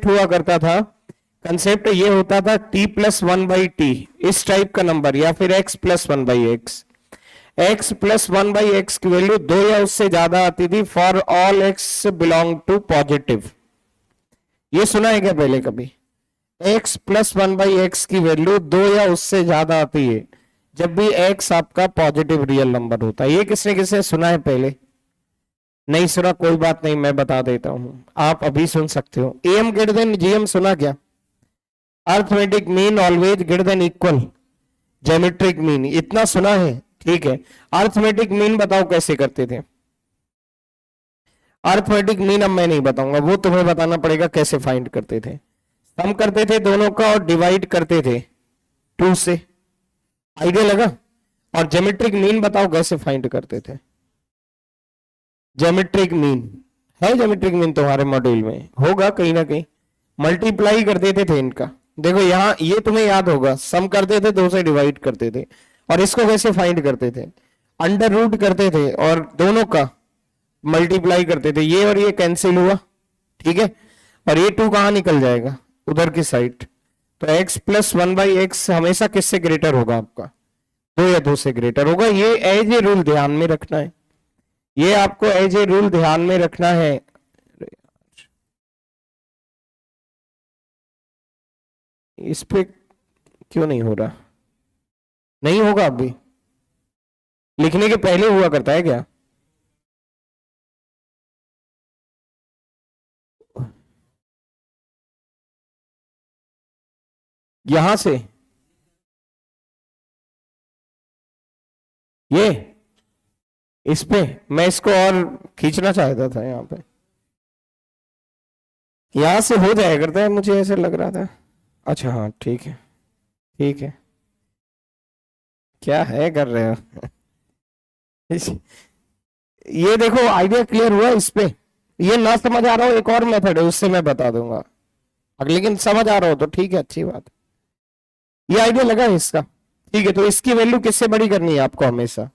Concept हुआ करता था, कंसेप्ट ये होता था t+1/t इस टाइप का नंबर, या फिर x+1/x। x+1/x की वैल्यू 2 या उससे ज्यादा आती थी for all x belong to positive. ये सुना है क्या पहले कभी? x+1/x की वैल्यू 2 या उससे ज्यादा आती है जब भी x आपका पॉजिटिव रियल नंबर होता है। ये किसने किसने सुना है पहले? नहीं सुना, कोई बात नहीं, मैं बता देता हूं, आप अभी सुन सकते हो। एम ग्रेटर देन जीएम सुना क्या? Arithmetic mean always greater than equal geometric mean, इतना सुना है? ठीक है, अर्थमेटिक मीन बताओ कैसे करते थे? अर्थमेटिक मीन अब मैं नहीं बताऊंगा, वो तुम्हें बताना पड़ेगा कैसे फाइंड करते थे। सम करते थे दोनों का और डिवाइड करते थे 2 से। आइडिया लगा? और ज्योमेट्रिक मीन बताओ कैसे फाइंड करते थे? ज्योमेट्रिक मीन है, ज्योमेट्रिक मीन तुम्हारे मॉड्यूल में होगा कहीं ना कहीं, मल्टीप्लाई कर देते थे इनका। देखो यहां ये तुम्हें याद होगा, सम करते थे 2 से डिवाइड करते थे, और इसको कैसे फाइंड करते थे? अंडर रूट करते थे और दोनों का मल्टीप्लाई करते थे, ये और ये कैंसिल हुआ, ठीक है, और ये 2 कहां निकल जाएगा? उधर की साइड। तो x+1/x हमेशा किससे ग्रेटर होगा आपका? 2 या 2 से ग्रेटर होगा। ये एज ए रूल ध्यान में रखना है, ये आपको एज ए रूल ध्यान में रखना है। इस पे क्यों नहीं हो रहा? नहीं होगा अभी, लिखने के पहले हुआ करता है क्या? यहां से ये इस पे मैं इसको और खींचना चाहता था, यहां पे यहां से हो जाया करता है, मुझे ऐसे लग रहा था। अच्छा हाँ ठीक है, ठीक है, क्या है कर रहे हो? ये देखो आइडिया क्लियर हुआ इस पे? ये ना समझ आ रहा हो, एक और मेथड है उससे मैं बता दूंगा, लेकिन समझ आ रहा हो तो ठीक है, अच्छी बात। ये आइडिया लगा है इसका? ठीक है, तो इसकी वैल्यू किससे बड़ी करनी है आपको? हमेशा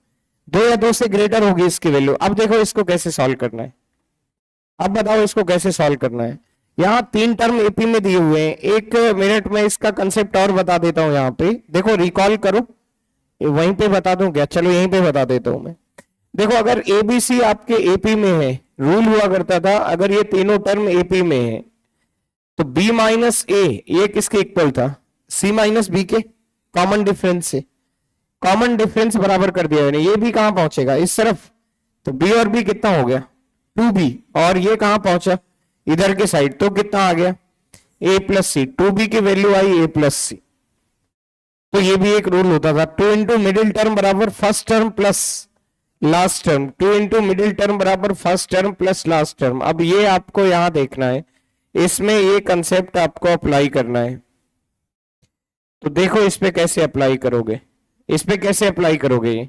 2 या 2 से ग्रेटर होगी इसकी वैल्यू। अब देखो इसको कैसे सॉल्व करना है, अब बताओ इसको कैसे सॉल्व करना है। यहाँ 3 टर्म एपी में दिए हुए हैं, 1 मिनट में इसका कंसेप्ट और बता देता हूं। यहाँ पे देखो रिकॉल करो, वहीं पे बता दूं क्या? चलो यहीं पे बता देता हूं मैं। देखो अगर एबीसी आपके एपी में है, रूल हुआ करता था अगर ये तीनों टर्म एपी में है तो बी माइनस ए ये किसके इक्वल था? सी माइनस बी के कॉमन डिफरेंस से। कॉमन डिफरेंस बराबर कर दिया मैंने, ये भी कहां पहुंचेगा? इस तरफ। तो बी और बी कितना हो गया? 2b, और ये कहां पहुंचा? इधर के साइड, तो कितना आ गया? a+c। 2b की वैल्यू आई a+c। तो ये भी एक रूल होता था, 2 इंटू मिडिल टर्म बराबर first term plus last term, 2 into middle term बराबर first term plus last term. अब ये आपको यहां देखना है, इसमें ये कंसेप्ट आपको अप्लाई करना है। तो देखो इस पे कैसे अप्लाई करोगे, इस पे कैसे अप्लाई करोगे ये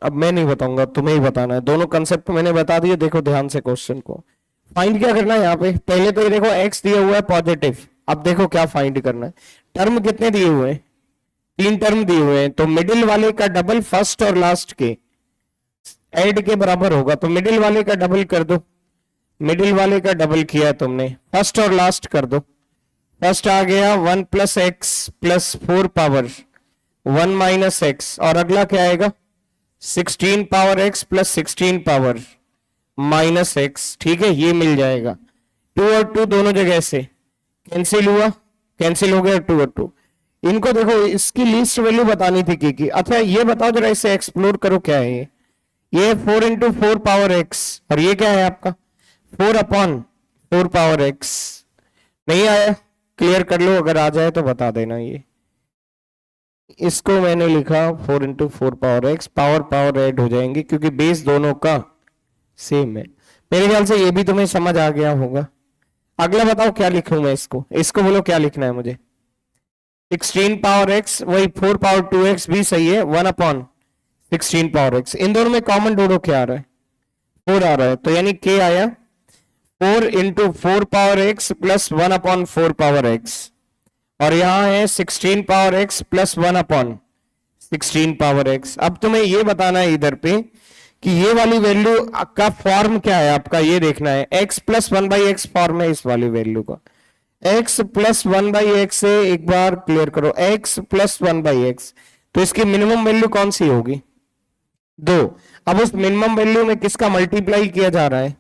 अब मैं नहीं बताऊंगा, तुम्हें ही बताना है। दोनों कंसेप्ट मैंने बता दिए, देखो ध्यान से क्वेश्चन को। फाइंड क्या करना है यहाँ पे? पहले तो ये देखो x दिया हुआ है पॉजिटिव, अब देखो क्या फाइंड करना है। टर्म कितने दिए हुए हैं? 3 टर्म दिए हुए हैं, तो मिडिल वाले का डबल फर्स्ट और लास्ट के ऐड के बराबर होगा, तो मिडिल वाले का डबल कर दो। मिडिल वाले का डबल किया तुमने, फर्स्ट और लास्ट कर दो। फर्स्ट आ गया 1 + x + 4 पावर 1 - x, और अगला क्या आएगा? 16 पावर x + 16 पावर -x, ठीक है, ये मिल जाएगा। 2 और 2 दोनों जगह से कैंसिल हुआ, कैंसिल हो गया 2 और 2। इनको देखो इसकी लीस्ट वैल्यू बतानी थी की। अच्छा ये बताओ जरा, इसे एक्सप्लोर करो, क्या है ये 4 × 4 पावर x, और ये क्या है आपका 4/4 पावर x। नहीं आया? क्लियर कर लो, अगर आ जाए तो बता देना। ये इसको मैंने लिखा 4 × 4 पावर x, पावर ऐड हो जाएंगे क्योंकि बेस दोनों का सेम है। मेरे ख्याल से ये भी तुम्हें समझ आ गया होगा। अगला बताओ क्या लिखूं मैं इसको, इसको बोलो क्या लिखना है मुझे। 16 पावर x, वही 4 पावर 2x भी सही है, 1/16 पावर x। इन दोनों में कॉमन ढूंढो, क्या आ रहा है? 4 आ रहा है, तो यानी k आया 4 × 4 पावर x + 1/4 पावर x, और यहां है 16 पावर x + 1/16 पावर x। अब तुम्हें यह बताना है इधर पे कि ये वाली वैल्यू का फॉर्म क्या है आपका, ये देखना है। x प्लस 1/x फॉर्म है इस वाली वैल्यू का। x प्लस 1/x से एक बार क्लियर करो, x प्लस 1/x, तो इसकी मिनिमम वैल्यू कौन सी होगी? 2। अब उस मिनिमम वैल्यू में किसका मल्टीप्लाई किया जा रहा है?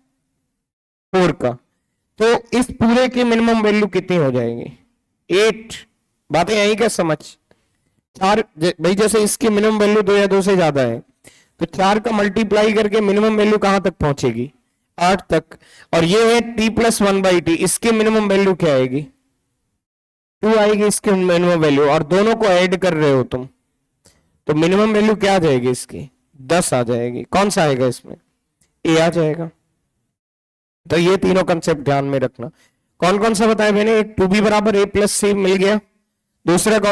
4 का। तो इस पूरे की मिनिमम वैल्यू कितनी हो जाएगी? 8। बातें यही क्या समझ? 4 भाई, जैसे इसकी मिनिमम वैल्यू 2 या 2 से ज्यादा है, तो 4 का मल्टीप्लाई करके मिनिमम वैल्यू कहां तक पहुंचेगी? 8 तक। और ये है t प्लस 1/t, इसकी मिनिमम वैल्यू क्या आएगी? 2 आएगी इसकी मिनिमम वैल्यू, और दोनों को ऐड कर रहे हो तुम, तो मिनिमम वैल्यू क्या आ जाएगी इसकी? 10 आ जाएगी। कौन सा आएगा इसमें? ए आ जाएगा। तो ये तीनों कंसेप्ट ध्यान में रखना। कौन कौन सा बताया मैंने? एक 2b बराबर a प्लस c मिल गया। दूसरा